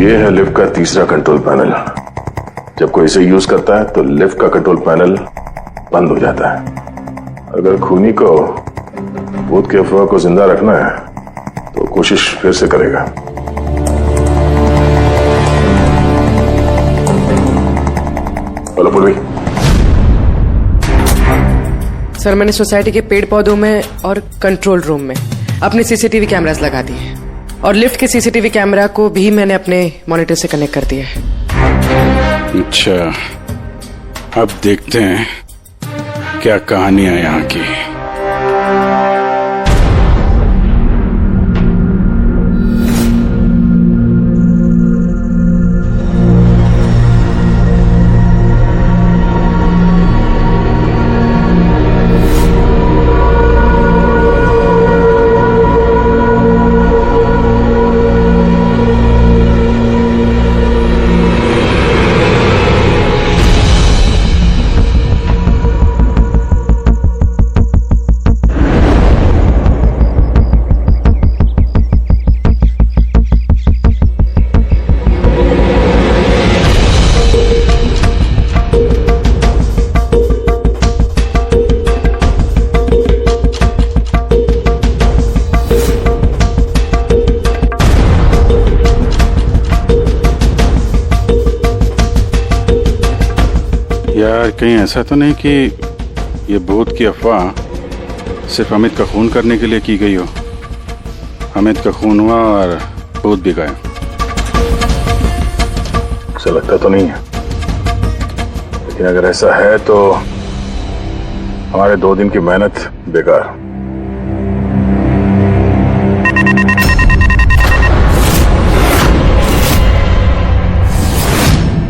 ये है लिफ्ट का तीसरा कंट्रोल पैनल। जब कोई इसे यूज करता है तो लिफ्ट का कंट्रोल पैनल बंद हो जाता है। अगर खूनी को भूत की अफवाह को जिंदा रखना है तो कोशिश फिर से करेगा। हेलो पूर्वी। सर, मैंने सोसाइटी के पेड़ पौधों में और कंट्रोल रूम में अपने सीसीटीवी कैमरास लगा दिए और लिफ्ट के सीसीटीवी कैमरा को भी मैंने अपने मॉनिटर से कनेक्ट कर दिया है। अच्छा, अब देखते हैं क्या कहानी है यहाँ की। यार, कहीं ऐसा तो नहीं कि ये भूत की अफवाह सिर्फ अमित का खून करने के लिए की गई हो। अमित का खून हुआ और भूत भी गए। ऐसा लगता तो नहीं है, लेकिन अगर ऐसा है तो हमारे 2 दिन की मेहनत बेकार।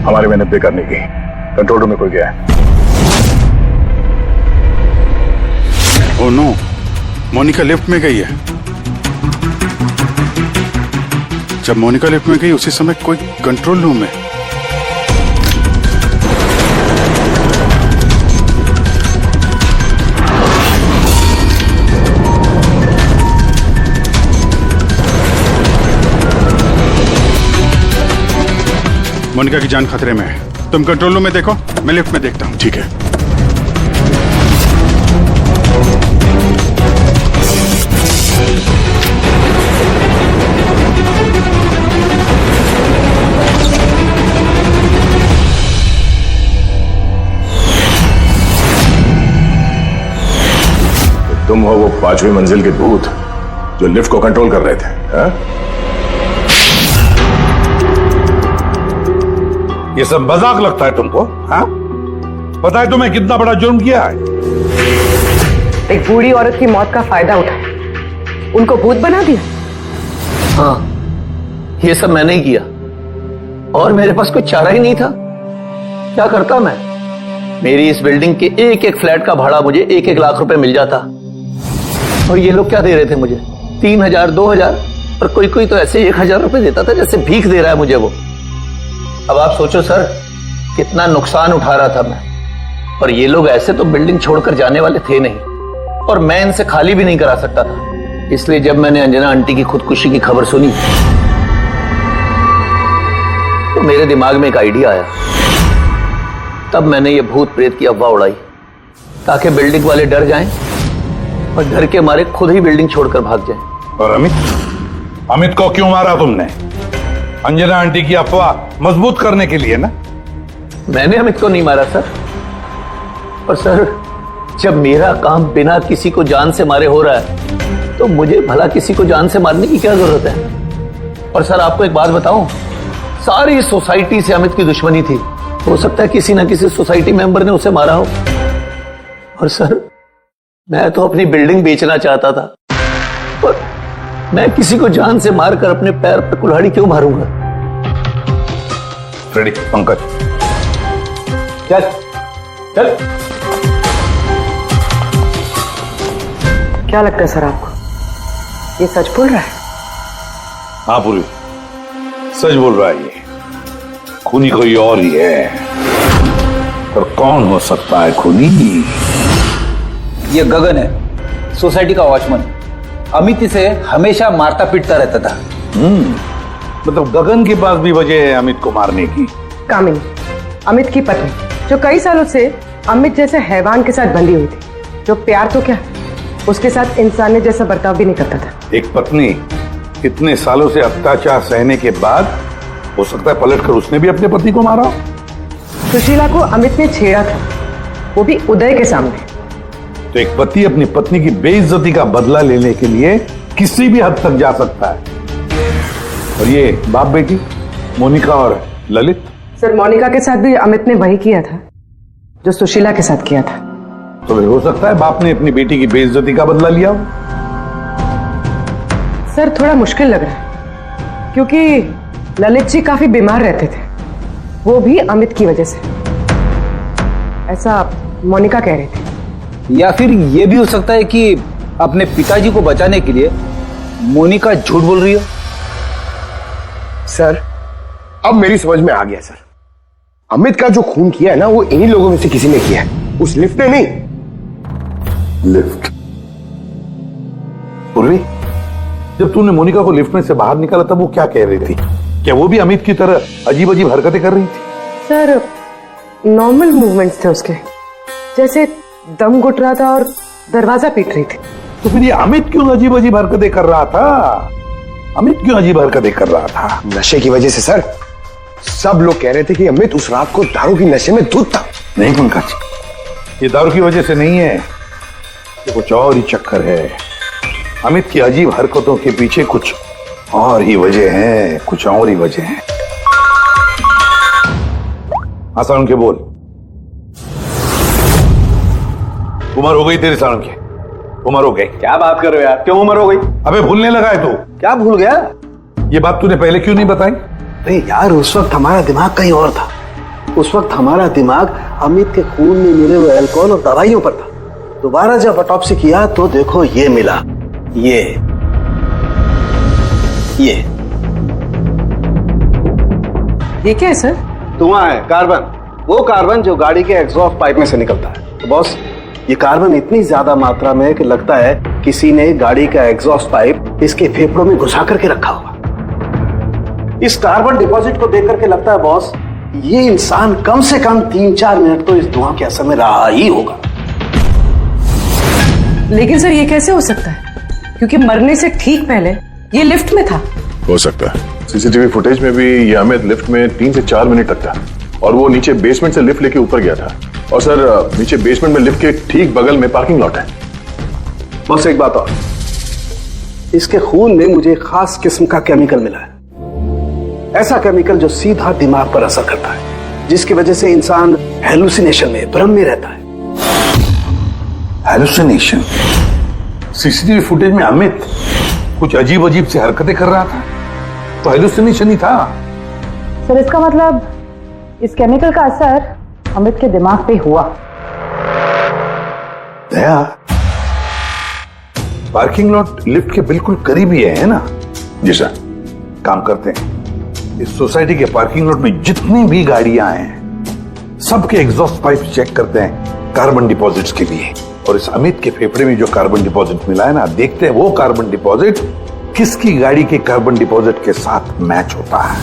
हमारी मेहनत बेकार नहीं की। कंट्रोल रूम में कोई गया है? ओह नो, मोनिका लिफ्ट में गई है। जब मोनिका लिफ्ट में गई उसी समय कोई कंट्रोल रूम में। मोनिका की जान खतरे में है। तुम कंट्रोल रूम में देखो, मैं लिफ्ट में देखता हूं। ठीक है। तुम हो वो 5वीं मंजिल के भूत जो लिफ्ट को कंट्रोल कर रहे थे, हा? ये सब मजाक लगता है तुमको? हाँ, पता है तुम्हें कितना बड़ा जुर्म किया है? एक बूढ़ी औरत की मौत का फायदा उठाया, उनको भूत बना दिया। हाँ, ये सब मैंने ही किया और मेरे पास कोई चारा ही नहीं था। क्या करता मैं? मेरी इस बिल्डिंग के एक एक फ्लैट का भाड़ा मुझे 1-1 लाख रुपए मिल जाता और ये लोग क्या दे रहे थे मुझे? 3,000, 2,000 और कोई कोई तो ऐसे 1,000 रुपए देता था जैसे भीख दे रहा है मुझे वो। अब आप सोचो सर, कितना नुकसान उठा रहा था मैं। और ये लोग ऐसे तो बिल्डिंग छोड़कर जाने वाले थे नहीं और मैं इनसे खाली भी नहीं करा सकता था। इसलिए जब मैंने अंजना आंटी की खुदकुशी की खबर सुनी तो मेरे दिमाग में एक आइडिया आया। तब मैंने ये भूत प्रेत की अफवाह उड़ाई ताकि बिल्डिंग वाले डर जाएं और डर के मारे खुद ही बिल्डिंग छोड़कर भाग जाएं। और अमित को क्यों मारा तुमने? अंजना आंटी की अफवाह मजबूत करने के लिए ना? मैंने अमित को नहीं मारा सर। और सर, जब मेरा काम बिना किसी को जान से मारे हो रहा है तो मुझे भला किसी को जान से मारने की क्या जरूरत है? और सर, आपको एक बात बताऊं, सारी सोसाइटी से अमित की दुश्मनी थी। हो सकता है किसी ना किसी सोसाइटी मेंबर ने उसे मारा हो। और सर, मैं तो अपनी बिल्डिंग बेचना चाहता था पर मैं किसी को जान से मारकर अपने पैर पर कुल्हाड़ी क्यों मारूंगा? फ्रेडी, पंकज, चल चल। क्या लगता है सर आपको, ये सच बोल रहा है? हाँ पूरी, सच बोल रहा है। ये खूनी कोई और ही है। पर कौन हो सकता है खूनी? ये गगन है, सोसाइटी का वॉचमैन। अमित इसे हमेशा मारता पीटता रहता था। मतलब गगन के पास भी वजह है अमित को मारने की। कामिनी, अमित की पत्नी, जो कई सालों से अमित जैसे हैवान के साथ बंधी हुई थी, जो प्यार तो क्या उसके साथ इंसानियत ने जैसा बर्ताव भी नहीं करता था। एक पत्नी इतने सालों से अत्याचार सहने के बाद हो सकता है पलटकर उसने भी अपने पति को मारा। सुशीला को अमित ने छेड़ा था, वो भी उदय के सामने। तो एक पति अपनी पत्नी की बेइज्जती का बदला लेने के लिए किसी भी हद तक जा सकता है। और ये बाप बेटी मोनिका और ललित। सर, मोनिका के साथ भी अमित ने वही किया था जो सुशीला के साथ किया था। तो हो सकता है बाप ने अपनी बेटी की बेइज्जती का बदला लिया हो। सर, थोड़ा मुश्किल लग रहा है क्योंकि ललित जी काफी बीमार रहते थे, वो भी अमित की वजह से, ऐसा मोनिका कह रही थी। या फिर ये भी हो सकता है कि अपने पिताजी को बचाने के लिए मोनिका झूठ बोल रही हो। सर, अब मेरी समझ में आ गया सर। अमित का जो खून किया है ना, वो इन्हीं लोगों में से किसी ने किया है, उस लिफ्ट ने नहीं। लिफ्ट? पूर्वी, जब तूने मोनिका को लिफ्ट में से बाहर निकाला तब वो क्या कह रही थी? क्या वो भी अमित की तरह अजीब अजीब हरकतें कर रही थी? सर, नॉर्मल मूवमेंट्स थे उसके, जैसे दम घुट रहा था और दरवाजा पीट रही थी। तो फिर ये अमित क्यों अजीब अजीब हरकतें कर रहा था? अमित क्यों अजीब हरकतें कर रहा था? नशे की वजह से सर। सब लोग कह रहे थे कि अमित उस रात को दारू की नशे में धुत था। नहीं पंकज, ये दारू की वजह से नहीं है, ये कुछ और ही चक्कर है। अमित की अजीब हरकतों के पीछे कुछ और ही वजह है, कुछ और ही वजह है। आसान के बोल। उम्र हो गई तेरी सारण की, उम्र हो गई। क्या बात कर रहे हो यार, क्यों उम्र हो गई? अबे भूलने लगा है तू? क्या भूल गया? ये बात तूने पहले क्यों नहीं बताई? अरे यार, उस वक्त हमारा दिमाग कहीं और था। उस वक्त हमारा दिमाग अमित के खून में मिले हुए अल्कोहल और दवाइयों पर था। दोबारा जब ऑटोप्सी किया तो देखो ये मिला, ये क्या है सर? धुआं है, कार्बन। वो कार्बन जो गाड़ी के एग्जॉस्ट पाइप में से निकलता है। तो बॉस, ये कार्बन इतनी ज्यादा मात्रा में कि लगता है किसी ने गाड़ी का एग्जॉस्ट पाइप इसके फेफड़ों में घुसा करके रखा होगा। इस कार्बन डिपॉजिट को देख करके लगता है बॉस, ये इंसान कम से कम 3-4 मिनट तो इस धुआं के असर में रहा ही होगा। लेकिन सर, ये कैसे हो सकता है? क्योंकि मरने से ठीक पहले ये लिफ्ट में था। हो सकता है। सीसीटीवी फुटेज में भी ये अमित लिफ्ट में 3 से 4 मिनट तक था और वो नीचे बेसमेंट से लिफ्ट लेके ऊपर गया था। और सर, नीचे बेसमेंट में लिफ्ट के ठीक बगल में पार्किंग लॉट है। बस एक बात और, इसके खून में मुझे एक खास किस्म का केमिकल मिला है। ऐसा केमिकल जो सीधा दिमाग पर असर करता है, जिसकी वजह से इंसान हेलुसिनेशन में, भ्रम में रहता है। हेलुसिनेशन? सीसीटीवी फुटेज में अमित कुछ अजीब अजीब से हरकतें कर रहा था, तो हेलुसिनेशन ही था। सर, इसका मतलब इस केमिकल का असर अमित के दिमाग पे हुआ। दया, पार्किंग लॉट लिफ्ट के बिल्कुल करीब ही है ना? जी सर। काम करते हैं, इस सोसाइटी के पार्किंग लॉट में जितनी भी गाड़ियां हैं, सबके एग्जॉस्ट पाइप चेक करते हैं कार्बन डिपॉजिट्स के लिए। और इस अमित के फेफड़े में जो कार्बन डिपॉजिट मिला है ना, देखते हैं वो कार्बन डिपॉजिट किसकी गाड़ी के कार्बन डिपॉजिट के साथ मैच होता है।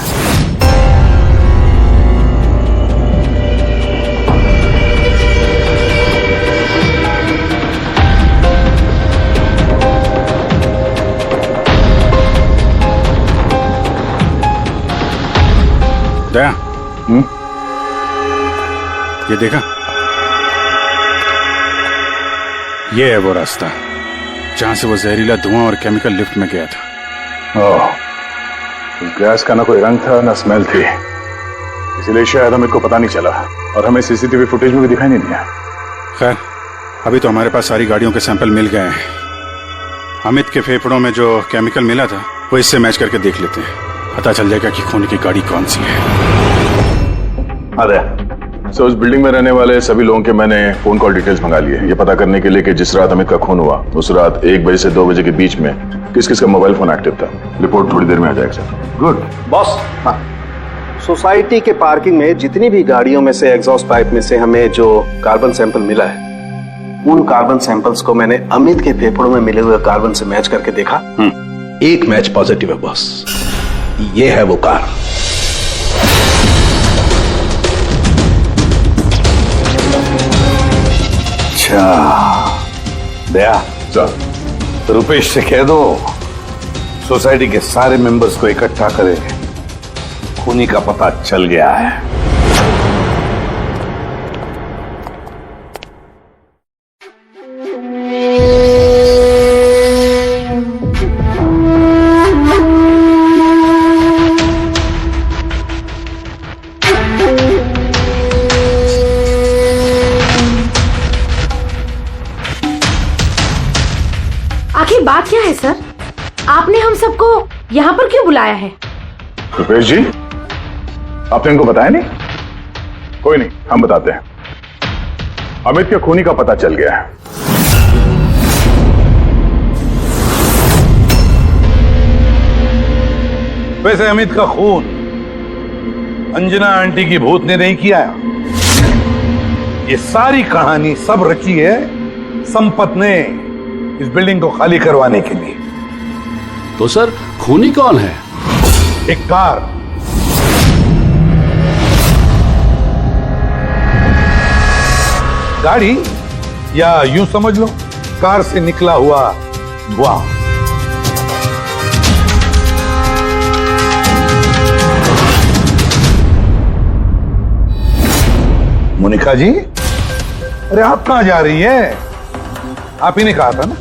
दया, ये देखा? ये है वो रास्ता जहां से वो जहरीला धुआं और केमिकल लिफ्ट में गया था। ओह, उस गैस का ना कोई रंग था ना स्मेल थी, इसीलिए शायद हमें को पता नहीं चला और हमें सीसीटीवी फुटेज में भी दिखाई नहीं दिया। खैर, अभी तो हमारे पास सारी गाड़ियों के सैंपल मिल गए हैं। अमित के फेफड़ों में जो केमिकल मिला था वो इससे मैच करके देख लेते हैं, पता चल जाएगा कि खून की गाड़ी कौन सी है। अरे सो उस बिल्डिंग में रहने वाले सभी लोगों के मैंने फोन कॉल डिटेल्स मंगा लिए, ये पता करने के लिए कि जिस रात अमित का खून हुआ उस रात 1 बजे से 2 बजे के बीच में किस किस का मोबाइल फोन एक्टिव था। रिपोर्ट थोड़ी देर में आ जाएगा सर। गुड बॉस, हाँ, सोसाइटी के पार्किंग में जितनी भी गाड़ियों में से एग्जॉस्ट पाइप में से हमें जो कार्बन सैंपल मिला है, उन कार्बन सैंपल्स को मैंने अमित के फेफड़ों में मिले हुए कार्बन से मैच करके देखा। एक मैच पॉजिटिव है बॉस। ये है वो कार। अच्छा दया, सर, रुपेश से कह दो सोसाइटी के सारे मेंबर्स को इकट्ठा करे, खूनी का पता चल गया है। आखिर बात क्या है सर? आपने हम सबको यहाँ पर क्यों बुलाया है? रुपेश जी, आपने इनको बताया नहीं? कोई नहीं, हम बताते हैं। अमित के खूनी का पता चल गया है। वैसे अमित का खून अंजना आंटी की भूत ने नहीं किया। ये सारी कहानी सब रची है संपत ने इस बिल्डिंग को खाली करवाने के लिए। तो सर खूनी कौन है? एक कार, गाड़ी, या यूं समझ लो कार से निकला हुआ धुआं। मोनिका जी, अरे आप कहां जा रही है? आप ही ने कहा था ना